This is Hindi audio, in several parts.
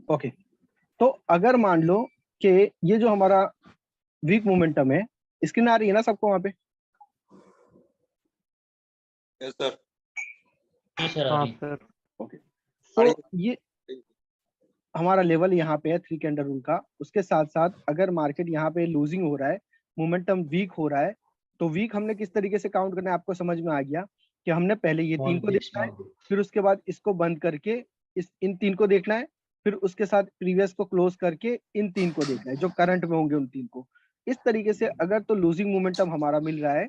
ओके, तो अगर मान लो कि ये जो हमारा वीक मोमेंटम है, स्क्रीन आ रही है ना सबको वहां पे? Yes sir. हाँ सर। ओके, तो ये हमारा लेवल यहाँ पे है 3 कैंडल रूल का। उसके साथ साथ अगर मार्केट यहाँ पे लूजिंग हो रहा है, मोमेंटम वीक हो रहा है, तो वीक हमने किस तरीके से काउंट करना है आपको समझ में आ गया कि हमने पहले ये 3 को देखना है, फिर उसके बाद इसको बंद करके इन 3 को देखना है, फिर उसके साथ प्रीवियस को क्लोज करके इन 3 को देखना है जो करंट में होंगे उन 3 को। इस तरीके से अगर तो लूजिंग मोमेंटम हमारा मिल रहा है,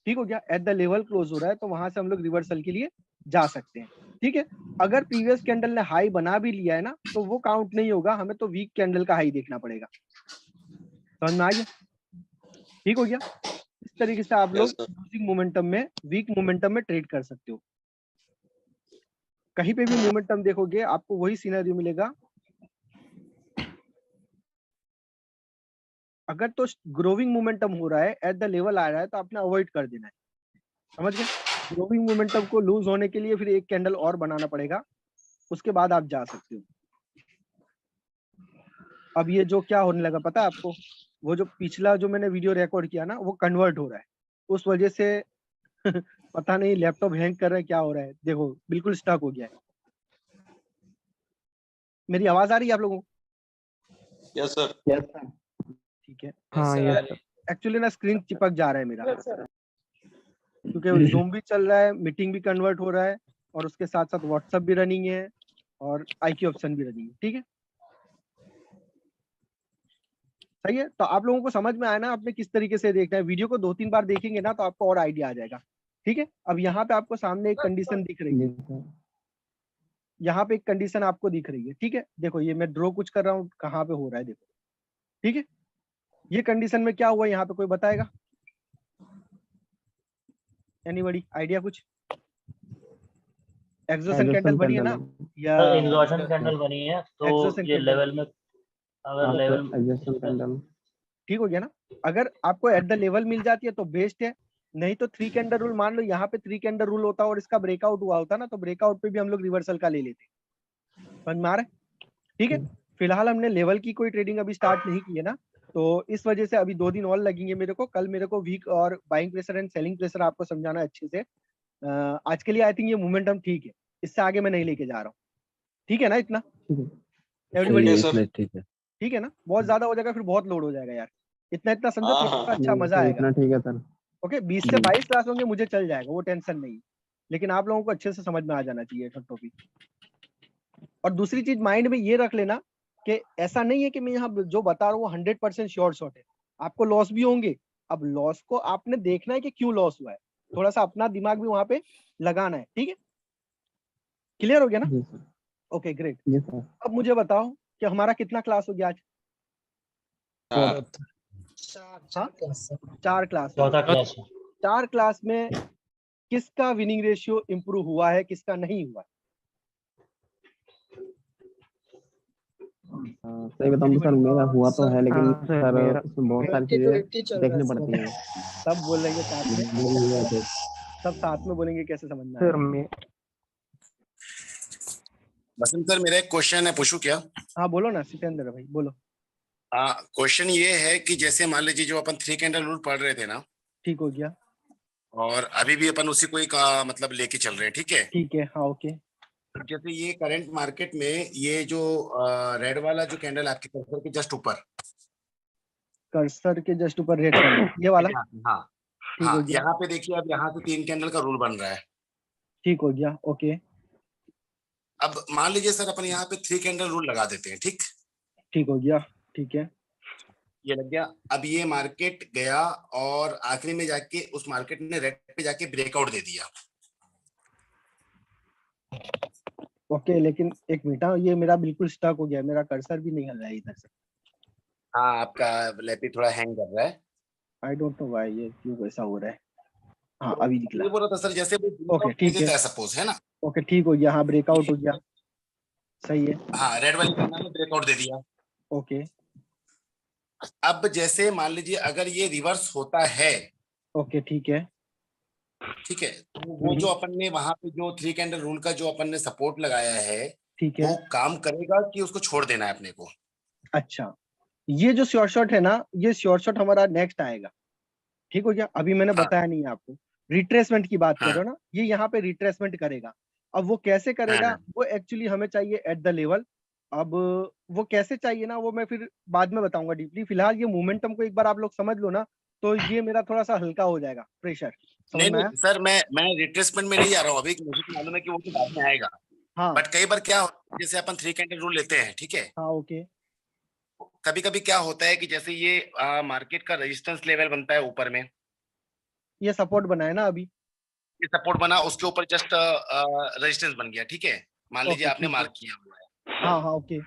ठीक हो गया, एट द लेवल क्लोज हो रहा है, तो वहां से हम लोग रिवर्सल के लिए जा सकते हैं। ठीक है, अगर प्रीवियस कैंडल ने हाई बना भी लिया है ना, तो वो काउंट नहीं होगा, हमें तो वीक कैंडल का हाई देखना पड़ेगा। समझ में आ गया? ठीक हो गया। इस तरीके से आप लोग लूजिंग मोमेंटम में, वीक मोमेंटम में ट्रेड कर सकते हो। कहीं पे भी मोमेंटम देखोगे आपको वही सिनेरियो मिलेगा। अगर तो ग्रोविंग मोमेंटम हो रहा है, एट द लेवल आ रहा है, तो आपने अवॉइड कर देना है। समझ गए? ग्रोविंग मोमेंटम को लूज होने के लिए फिर एक कैंडल और बनाना पड़ेगा, उसके बाद आप जा सकते हो। अब ये जो क्या होने लगा पता है आपको? वो जो पिछला जो मैंने वीडियो रिकॉर्ड किया ना, वो कन्वर्ट हो रहा है, उस वजह से पता नहीं लैपटॉप हैंग कर रहा है, क्या हो रहा है, देखो बिल्कुल स्टक हो गया है। मेरी आवाज आ रही है आप लोगों को? Yes sir. Yes sir. ठीक है। हाँ यस सर। एक्चुअली ना स्क्रीन चिपक जा रहा है मेरा, क्योंकि जूम भी चल रहा है, मीटिंग भी कन्वर्ट हो रहा है, और उसके साथ साथ व्हाट्सएप भी रनिंग है, और IQ ऑप्शन भी रनिंग है। ठीक है, सही है। तो आप लोगों को समझ में आया ना आपने किस तरीके से देखना है? वीडियो को 2-3 बार देखेंगे ना तो आपको और आइडिया आ जाएगा। ठीक है, अब यहाँ पे आपको सामने एक कंडीशन दिख रही है, यहाँ पे एक कंडीशन आपको दिख रही है। ठीक है, देखो ये मैं ड्रॉ कुछ कर रहा हूँ, कहाँ पे हो रहा है देखो। ठीक है, ये कंडीशन में क्या हुआ यहाँ पे कोई बताएगा? एनीबॉडी आइडिया कुछ? एक्सोसन कैंडल बनी है ना, या एग्जॉशन कैंडल बनी है, तो एक्सोसन ये कैंडल लेवल में अगर लेवल ठीक हो गया ना? अगर आपको एट द लेवल मिल जाती है तो बेस्ट है, नहीं तो 3 कैंडल रूल, मान लो यहाँ पे 3 कैंडल रूल होता और इसका ब्रेकआउट हुआ होता ना, तो ब्रेकआउट पे भी हम लोग रिवर्सल का ले लेते। समझ में आ रहा है? ठीक है, फिलहाल हमने लेवल की कोई ट्रेडिंग अभी स्टार्ट नहीं की है ना, तो इस वजह से अभी 2 दिन और लगेंगे मेरे को। कल मेरे को वीक और buying pressure and selling pressure आपको समझाना है अच्छे से। आज के लिए आई थिंक ये मोमेंटम ठीक है, इससे आगे मैं नहीं लेके जा रहा हूँ। ठीक है ना? इतना एवरीबॉडी ठीक है ना? बहुत ज्यादा हो जाएगा फिर बहुत लोड हो जाएगा यार, इतना इतना समझो, थोड़ा सा अच्छा मजा आएगा। ठीक है सर। ओके, 20 से 22 क्लास होंगे, मुझे चल जाएगा, वो टेंशन नहीं, लेकिन आप लोगों को अच्छे से समझ में आ जाना चाहिए टॉपिक। और दूसरी चीज माइंड में ये रख लेना कि ऐसा नहीं है कि मैं यहाँ जो बता रहा हूँ 100% श्योर शॉट है, आपको लॉस भी होंगे। अब लॉस को आपने देखना है कि क्यों लॉस हुआ है, थोड़ा सा अपना दिमाग भी वहां पे लगाना है। ठीक है, क्लियर हो गया ना? Okay great. अब मुझे बताओ कि हमारा कितना क्लास हो गया आज? 4 क्लास। चौथा क्लास है। 4 क्लास में किसका विनिंग रेशियो इंप्रूव हुआ है, किसका नहीं हुआ है? सही बताऊं सर, मेरा हुआ तो है, लेकिन सर उसमें बहुत सारी चीजें देखनी पड़ती हैं। सब बोलेंगे साथ में, सब साथ में बोलेंगे, कैसे समझ में आएगा? बसंत सर, मेरा एक क्वेश्चन है, पूछूं क्या? हाँ बोलो ना सितेंद्र भाई, बोलो। क्वेश्चन ये है कि जैसे मान लीजिए जो अपन 3 कैंडल रूल पढ़ रहे थे ना, ठीक हो गया, और अभी भी अपन उसी को ही का मतलब लेके चल रहे हैं, ठीक है? ठीक है, हाँ ओके। जैसे ये करंट मार्केट में ये जो रेड वाला जो कैंडल आपके कर्सर के जस्ट ऊपर, कर्सर के जस्ट ऊपर रेड कैंडल, ये वाला? हाँ ठीक हो गया, यहाँ पे देखिए, अब यहाँ से 3 कैंडल का रूल बन रहा है। ठीक हो गया, ओके। अब मान लीजिए सर अपन यहाँ पे 3 कैंडल रूल लगा देते हैं, ठीक? ठीक हो गया, ठीक है। ये लग गया। अब ये मार्केट गया और आखिरी में जाके उस मार्केट ने रेड पे जाके ब्रेकआउट दे दिया। ओके, लेकिन एक मिनट, ये मेरा बिल्कुल स्टक हो गया, मेरा कर्सर भी नहीं हल रहा है इधर से। हाँ, आपका लैपटॉप थोड़ा हैंग कर रहा है। आई डोंट नो व्हाई, ये क्यों ऐसा हो रहा है। हाँ अभी निकला। ये बोल रहा था सर, जैसे ओके ठीक है, सपोज है ना। ओके ठीक हो गया, हाँ ब्रेकआउट हो गया, सही है। हाँ, रेड वाली कैंडल ने ब्रेकआउट दे दिया। ओके, अब जैसे मान लीजिए अगर ये रिवर्स होता है, ओके ठीक है, ठीक है, तो वो जो अपन ने वहां पे जो 3 कैंडल रूल का जो अपन ने सपोर्ट लगाया है, ठीक है, वो काम करेगा कि उसको छोड़ देना है अपने को? अच्छा ये जो श्योर शॉट है ना, ये श्योर शॉट हमारा नेक्स्ट आएगा, ठीक हो गया। अभी मैंने हाँ बताया नहीं है आपको, रिट्रेसमेंट की बात कर रहे हाँ हो ना, ये यहाँ पे रिट्रेसमेंट करेगा। अब वो कैसे करेगा, हाँ वो एक्चुअली हमें चाहिए एट द लेवल। अब वो कैसे चाहिए ना, वो मैं फिर बाद में बताऊंगा डीपली। फिलहाल ये मोमेंटम को एक बार आप लोग समझ लो ना, तो ये मेरा थोड़ा सा हल्का हो जाएगा प्रेशर, समझ नहीं में आया? नहीं सर, मैं रिट्रेसमेंट में नहीं जा रहा हूँ अभी, मुझे तो मालूम है कि वो तो बाद में आएगा। हाँ बट कई बार क्या होता है, जैसे अपन 3 कैंडल रूल लेते हैं, ठीक है, हाँ ओके, कभी कभी क्या होता है कि जैसे ये मार्केट का रेजिस्टेंस लेवल बनता है ऊपर में, ये सपोर्ट बनाए ना अभी, ये सपोर्ट बना, उसके ऊपर जस्ट रेजिस्टेंस बन गया, ठीक है, मान लीजिए ओके आपने ठीक है, मार्क किया हुआ है, हाँ हाँ ओके।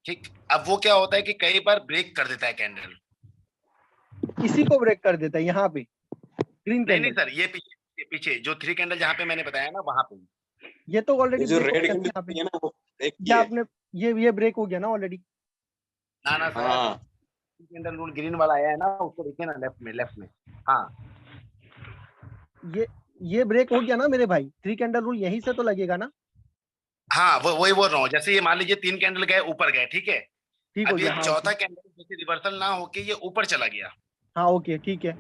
ठीक। अब वो क्या होता है कि कई बार ब्रेक कर देता है कैंडल। इसी को ब्रेक कर देता है यहाँ पे, ग्रीन नहीं नहीं कैंडल, सर, ये पीछे पीछे जो 3 कैंडल जहां पे मैंने बताया ना, वहां पे। ये तो ये ऑलरेडी जो ब्रेक हो रेड गया ना कैंडल यहाँ पे, है ना, वो एक या ये। आपने ये ब्रेक हो गया ना ऑलरेडी। ना ना सर, हाँ 3 कैंडल रूल ग्रीन वाला आया है ना, उसको देखिए ना, लेफ्ट में। हाँ ये ब्रेक हो गया ना मेरे भाई, 3 कैंडल रूल यहीं से तो लगेगा ना। हाँ, वही बोल रहा हूँ, जैसे ये मान लीजिए 3 कैंडल गए ऊपर गए, ठीक है, ठीक हो अब ये गया, हाँ ओके, चौथा कैंडल जैसे रिवर्सल ना होके ये ऊपर चला गया, हाँ ओके ठीक है,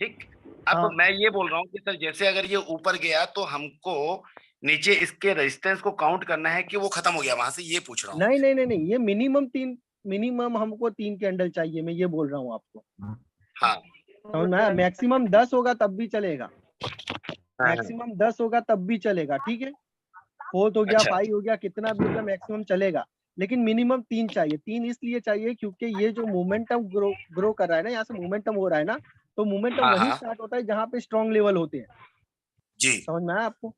ठीक। अब हाँ मैं ये बोल रहा हूँ कि सर जैसे अगर ये ऊपर गया तो हमको नीचे इसके रेजिस्टेंस को काउंट करना है कि वो खत्म हो गया वहां से, ये पूछ रहा हूँ। नहीं नहीं नहीं नहीं, ये मिनिमम हमको 3 कैंडल चाहिए, मैं ये बोल रहा हूँ आपको, हाँ समझ में आया? मैक्सिमम 10 होगा तब भी चलेगा, हाँ, मैक्सिमम 10 होगा तब भी चलेगा, ठीक है। 4 हो गया, अच्छा 5 हो गया, कितना भी हो गया, मैक्सिमम चलेगा, लेकिन मिनिमम 3 चाहिए। 3 इसलिए चाहिए क्योंकि ये जो मोमेंटम ग्रो कर रहा है ना, यहाँ से मोमेंटम हो रहा है ना, तो मोमेंटम हाँ वहीं हाँ स्टार्ट होता है जहाँ पे स्ट्रॉन्ग लेवल होते हैं, जी, समझ में आया आपको?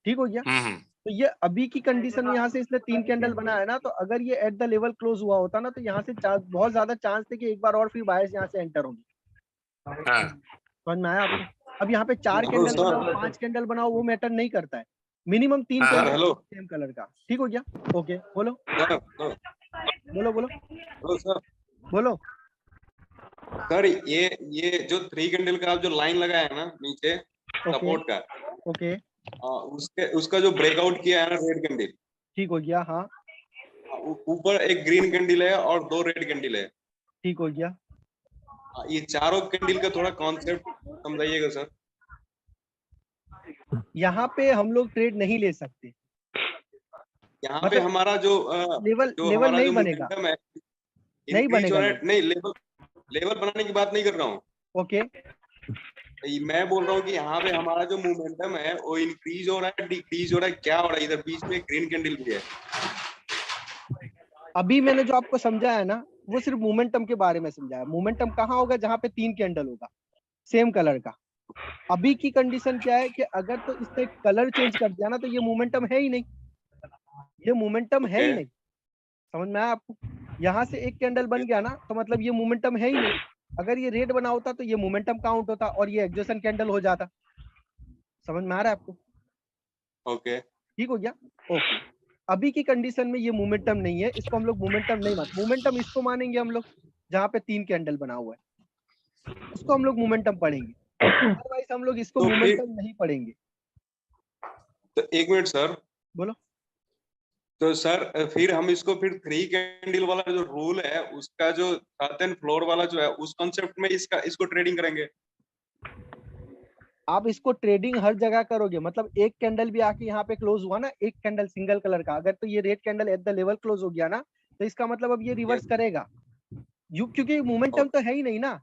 ठीक हो गया। हम्म। तो ये अभी की कंडीशन में यहाँ से इसने 3 कैंडल बनाया है ना, तो अगर ये एट द लेवल क्लोज हुआ होता ना, तो यहाँ से बहुत ज्यादा चांस थे कि एक बार और फिर बायर्स यहाँ से एंटर होंगे, हाँ समझ में आया आपको? अब यहाँ पे 4 हेलो कैंडल सर। बनाओ, 5 कैंडल बनाओ, वो मैटर नहीं करता है, मिनिमम 3 हाँ sir candle hello same colour का, ठीक हो गया। ओके बोलो सर बोलो बोलो हेलो सर। बोलो। सर ये जो 3 कैंडल का आप जो लाइन लगाया है ना नीचे ओके सपोर्ट का, ओके उसका जो ब्रेकआउट किया है ना रेड कैंडल, ठीक हो गया, हाँ ऊपर एक ग्रीन कैंडल है और 2 रेड कैंडल है। ठीक हो गया। ये चारों कैंडल का थोड़ा कॉन्सेप्ट समझाइएगा सर। यहाँ पे हम लोग ट्रेड नहीं ले सकते, यहाँ पे मतलब हमारा जो लेवल हमारा नहीं जो बनेगा, मोमेंटम है नहीं इंक्रीज हो बनेगा रहा लेवल। है, नहीं लेवल बनाने की बात नहीं कर रहा हूँ। ओके, मैं बोल रहा हूँ कि यहाँ पे हमारा जो मोमेंटम है वो इंक्रीज हो रहा है, डिक्रीज हो रहा है, क्या हो रहा है? इधर बीच में ग्रीन कैंडल भी है। अभी मैंने जो आपको समझाया है ना, वो सिर्फ मोमेंटम के बारे में समझाया। मोमेंटम कहाँ होगा, जहाँ पे 3 कैंडल होगा सेम कलर का। अभी की कंडीशन क्या है कि अगर तो इसने कलर चेंज कर दिया ना, तो ये मोमेंटम है ही नहीं, ये मोमेंटम है ही नहीं, समझ में आया आपको? यहाँ से एक कैंडल बन गया ना, तो मतलब ये मोमेंटम है ही नहीं। अगर ये रेड बना होता तो ये मोमेंटम काउंट होता और ये एग्जॉशन कैंडल हो जाता, समझ में आ रहा है आपको? ओके ठीक हो गया, ओके। अभी की कंडीशन में ये मोमेंटम नहीं है, इसको हम लोग मोमेंटम नहीं मानते। मोमेंटम इसको मानेंगे हम लोग जहाँ पे 3 कैंडल बना हुआ है, उसको हम लोग मोमेंटम पढ़ेंगे, अदरवाइज हम लोग इसको तो फिर मोमेंटम नहीं पढ़ेंगे। तो एक मिनट सर, बोलो। तो सर फिर हम इसको फिर 3 कैंडल वाला जो रूल है उसका जो अर्थ एंड फ्लोर वाला जो है उस कॉन्सेप्ट में इसको ट्रेडिंग करेंगे। आप इसको ट्रेडिंग हर जगह करोगे, मतलब एक कैंडल भी आके यहाँ पे क्लोज हुआ ना, एक कैंडल सिंगल कलर का, अगर तो ये red candle at the level close हो गया ना, तो इसका मतलब अब ये रिवर्स करेगा, क्योंकि मोमेंटम तो है ही नहीं ना।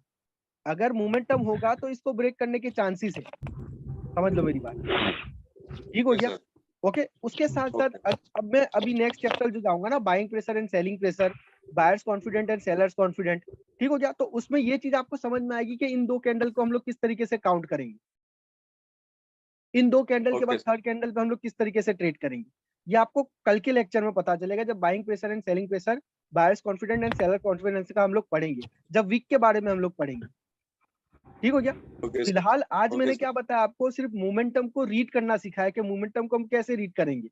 अगर मोमेंटम होगा तो इसको ब्रेक करने के चांसेस है, समझ लो मेरी बात, ठीक हो गया। ओके, उसके साथ साथ अब मैं अभी नेक्स्ट चैप्टर जो जाऊंगा ना, buying pressure and selling pressure, buyers confident and sellers confident, ठीक हो गया। तो उसमें ये चीज आपको समझ में आएगी कि इन 2 कैंडल को हम लोग किस तरीके से काउंट करेंगे, इन 2 कैंडल के बाद थर्ड कैंडल पे हम लोग किस तरीके से ट्रेड करेंगे। ये आपको कल के लेक्चर में पता चलेगा, जब buying pressure and selling pressure, buyers confident and seller confidence का हम लोग पढ़ेंगे, जब वीक के बारे में हम लोग पढ़ेंगे, ठीक हो गया। फिलहाल आज मैंने क्या बताया आपको, सिर्फ मोमेंटम को रीड करना सिखाया कि मोमेंटम को हम कैसे रीड करेंगे।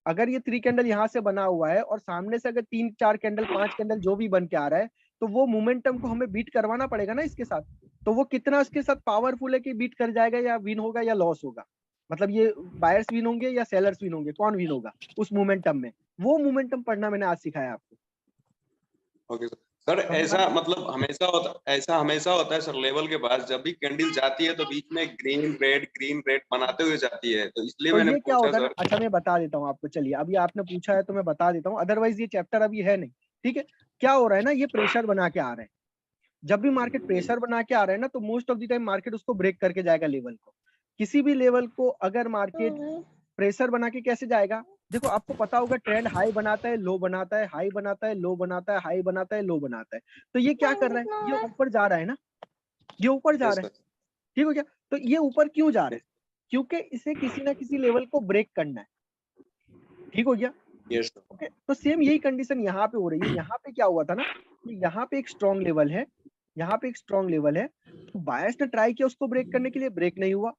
अगर ये 3 कैंडल यहाँ से बना हुआ है और सामने से अगर 3 4 कैंडल 5 कैंडल जो भी बन के आ रहा है, तो वो मोमेंटम को हमें बीट करवाना पड़ेगा ना इसके साथ। तो वो कितना उसके साथ पावरफुल है कि बीट कर जाएगा या विन होगा या लॉस होगा, मतलब ये बायर्स विन होंगे या सेलर्स विन होंगे, कौन विन होगा उस मोमेंटम में, वो मोमेंटम पढ़ना मैंने आज सिखाया आपको। ओके सर, ऐसा मतलब ऐसा हमेशा होता है सर लेवल के बाद, जब भी कैंडल जाती है तो बीच में ग्रीन रेड बनाते हुए जाती है, तो इसलिए तो मैंने ये क्या पूछा होता है ना, सर। अच्छा मैं बता देता हूँ आपको, चलिए अभी आपने पूछा है तो मैं बता देता हूँ, अदरवाइज ये चैप्टर अभी है नहीं, ठीक है। क्या हो रहा है ना, ये प्रेशर बना के आ रहा है, जब भी मार्केट प्रेशर बना के आ रहा है ना, तो most of the time market उसको ब्रेक करके जाएगा लेवल को। किसी भी लेवल को अगर मार्केट प्रेशर बना के कैसे जाएगा, देखो आपको पता होगा ट्रेंड हाई बनाता है, लो बनाता है, हाई बनाता है, लो बनाता है, हाई बनाता है, लो बनाता है। तो ये क्या कर रहा है, ये ऊपर जा रहा है ना, ये ऊपर जा रहा है, ठीक हो गया। तो ये ऊपर क्यों जा रहा है, क्योंकि इसे किसी ना किसी लेवल को ब्रेक करना है, ठीक हो गया। ओके, तो सेम यही कंडीशन यहाँ पे हो रही है। यहाँ पे क्या हुआ था ना, यहाँ पे एक स्ट्रॉन्ग लेवल है, यहाँ पे एक स्ट्रॉन्ग लेवल है, तो बायर्स ने ट्राई किया उसको ब्रेक करने के लिए, ब्रेक नहीं हुआ,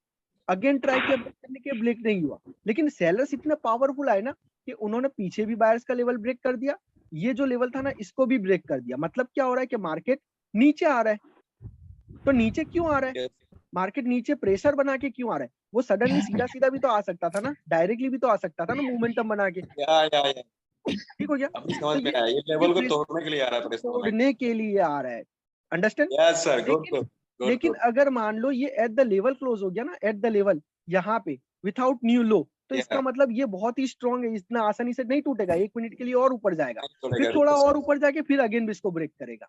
अगेन ट्राई किया ब्रेक करने के लिए, ब्रेक नहीं हुआ। लेकिन सेलर्स इतने पावरफुल आए ना कि उन्होंने पीछे भी बायर्स का लेवल ब्रेक कर दिया, ये जो लेवल था ना इसको भी ब्रेक कर दिया। मतलब क्या हो रहा है कि मार्केट नीचे आ रहा है। तो नीचे क्यों आ रहा है, मार्केट नीचे प्रेशर बना के क्यों आ रहा है, वो सडनली सीधा सीधा भी तो आ सकता था ना, डायरेक्टली भी तो आ सकता था ना मोमेंटम बना के, ठीक हो गया। अभी तो समझ में आया, ये लेवल को तोड़ने के लिए आ रहा है प्रेशर बना के। तोड़ने के लिए आ रहा है, अंडरस्टैंड। यस सर, गुड लेकिन अगर मान लो ये एट द लेवल क्लोज हो गया ना, एट द लेवल यहाँ पे विथआउट न्यू लो, तो इसका मतलब ये बहुत ही स्ट्रॉन्ग है, इतना आसानी से नहीं टूटेगा, 1 मिनट के लिए और ऊपर जाएगा, फिर थोड़ा और ऊपर जाके फिर अगेन भी इसको ब्रेक करेगा।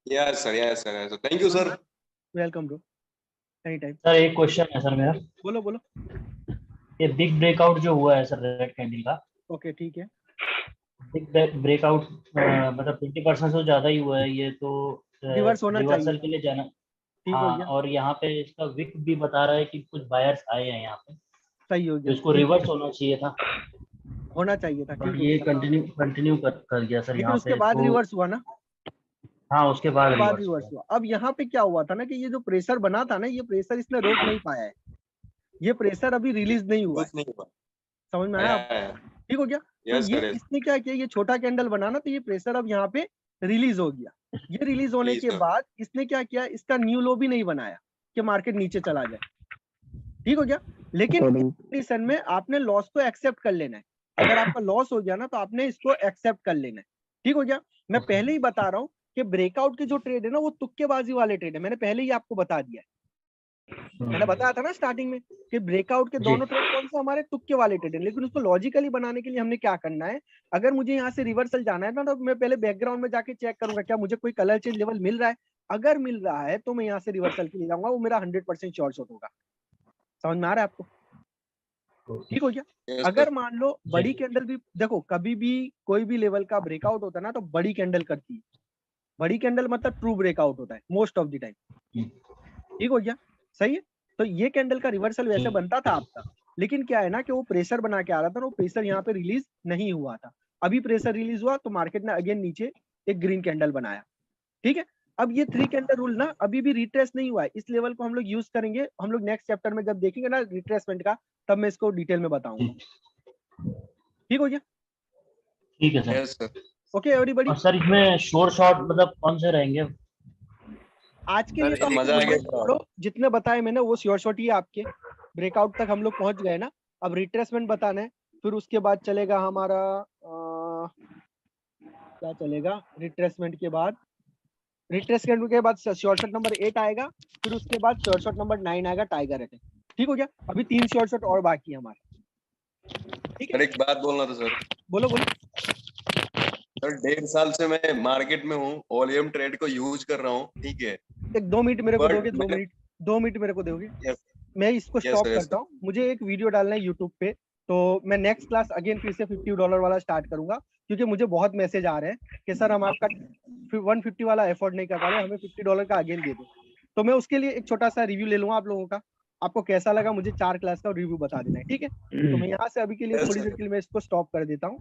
Yes sir, thank you sir. Welcome bro, any time. Sir एक क्वेश्चन है सर मेरा। बोलो बोलो। ये बिग ब्रेकआउट जो हुआ है सर रेड कैंडल का, ओके ठीक है, बिग ब्रेकआउट मतलब 20% से ज्यादा ही हुआ है ये, तो रिवर्स होना रिवर्सल चाहिए, के लिए जाना। ठीक हो हाँ, गया, और यहाँ पे इसका विक भी बता रहा है कि कुछ बायर्स आए हैं यहाँ पे, सही हो तो गया, इसको रिवर्स होना चाहिए था, होना चाहिए था, और ठीक हो ये गया। कंटिन्यू कर गया सर लेकिन यहाँ उसके पे बाद तो। रिवर्स हुआ ना, हाँ, उसके बाद रिवर्स रिवर्स हुआ। हुआ। अब यहाँ पे क्या हुआ था ना कि ये जो प्रेशर बना था ना, ये प्रेशर इसने रोक नहीं पाया है, ये प्रेशर अभी रिलीज नहीं हुआ है, समझ में आया आपको, ठीक हो गया। तो ये इसने क्या किया, ये छोटा कैंडल बना ना, तो ये प्रेशर अब यहाँ पे रिलीज हो गया। ये रिलीज होने के बाद इसने क्या किया, इसका न्यू लो भी नहीं बनाया कि मार्केट नीचे चला जाए, ठीक हो गया। लेकिन कंडीशन में आपने लॉस को एक्सेप्ट कर लेना है, अगर आपका लॉस हो गया ना तो आपने इसको एक्सेप्ट कर लेना है, ठीक हो गया। मैं पहले ही बता रहा हूँ कि ब्रेकआउट के जो ट्रेड है ना वो तुक्केबाजी वाले ट्रेड है, मैंने पहले ही आपको बता दिया है। मैंने बताया था ना स्टार्टिंग में कि ब्रेकआउट के दोनों ट्रेड कौन से हमारे तुक्के वाले ट्रेड है, लेकिन उसको लॉजिकली बनाने के लिए हमने क्या करना है, अगर मुझे यहाँ से रिवर्सल जाना है ना, तो मैं पहले बैकग्राउंड में जाके चेक करूंगा क्या मुझे कोई कलर चेंज लेवल मिल रहा है, अगर मिल रहा है तो मैं यहाँ से रिवर्सल के लिए जाऊंगा, वो मेरा 100% श्योर शॉट होगा। समझ में आ रहा है आपको, ठीक हो गया। अगर मान लो बड़ी कैंडल भी, देखो कभी भी कोई भी लेवल का ब्रेकआउट होता है ना तो बड़ी कैंडल करती है, बड़ी कैंडल मतलब ट्रू ब्रेकआउट होता है मोस्ट ऑफ द टाइम, ठीक हो गया, सही है। तो ये कैंडल का रिवर्सल वैसे बनता था आपका, लेकिन क्या है ना कि वो प्रेशर बना के आ रहा था, वो प्रेशर यहाँ पे रिलीज नहीं हुआ था, अभी प्रेशर रिलीज हुआ तो मार्केट ने अगेन नीचे एक ग्रीन कैंडल बनाया, ठीक है। अब ये 3 कैंडल रूल ना अभी भी रिट्रेस नहीं हुआ है, इस लेवल को हम लोग यूज करेंगे, हम लोग नेक्स्ट चैप्टर में जब देखेंगे ना रिट्रेसमेंट का, तब मैं इसको डिटेल में बताऊंगा, ठीक हो गया, ठीक है सर। Okay everybody. सर इसमें शोर शॉट मतलब कौन से रहेंगे आज के लिए तो मजा आ गया, जितने बताए मैंने वो श्योर शॉट ही है आपके, ब्रेकआउट तक हम लोग पहुंच गए ना, अब रिट्रेसमेंट बताना है, फिर उसके बाद चलेगा हमारा क्या चलेगा, रिट्रेसमेंट के बाद श्योर शॉट नंबर 8 आएगा, फिर उसके बाद श्योर शॉट नंबर 9 आएगा, टाइगर अटैक, ठीक हो गया। अभी 3 श्योर शॉट और बाकी है हमारे, ठीक है। एक बात बोलना था सर। बोलो बोलो सर 1.5 साल से मैं मार्केट में हूँ, वॉल्यूम ट्रेड को यूज कर रहा हूँ, ठीक है। एक 2 मिनट मेरे को दोगे, 2 मिनट मेरे को दोगे, मैं इसको स्टॉप करता हूँ, मुझे एक वीडियो डालना है यूट्यूब पे, तो मैं नेक्स्ट क्लास अगेन फिर से $50 वाला स्टार्ट करूंगा, क्योंकि मुझे बहुत मैसेज आ रहे हैं कि सर हम आपका 150 वाला एफोर्ड नहीं कर पा रहे, हमें $50 का अगेन दे दो। तो मैं उसके लिए एक छोटा सा रिव्यू ले लूंगा आप लोगों का, आपको कैसा लगा मुझे 4 क्लास का रिव्यू बता देना है, ठीक है। तो मैं यहाँ से अभी के लिए थोड़ी देर के लिए मैं इसको स्टॉप कर देता हूँ।